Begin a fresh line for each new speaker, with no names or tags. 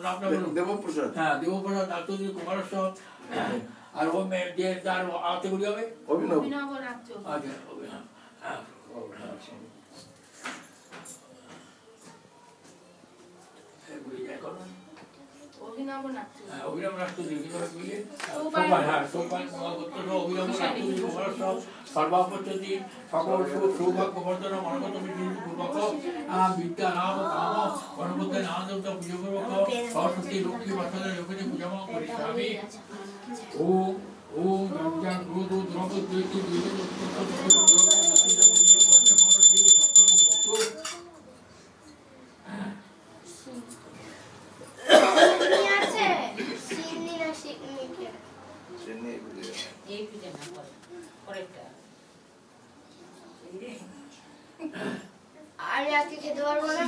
নামটা বলুন।
দেবপ্রসাদ।
হ্যাঁ, দেবপ্রসাদ নাট্যদীপ কুমারেশ্বর। আর ও যে তার আতে করি হবে
অভিনব।
আচ্ছা, অভিনব। হ্যাঁ, অভিনব নাট্যদীপ সর্বাপচ্ছতি সকল সৌভাগ্য বর্ধন মনগত বিদ্যা নাম কাম গণপতি আনন্দ পুজোপূর্বক সরস্বতী লক্ষ্মী বর্ধনের লোকেতে পূজা করিষ্যামি। ওম ওম যজ্ঞান গুরু দ্রবদ দৈতি
আর আজকে খেতে পারবো না।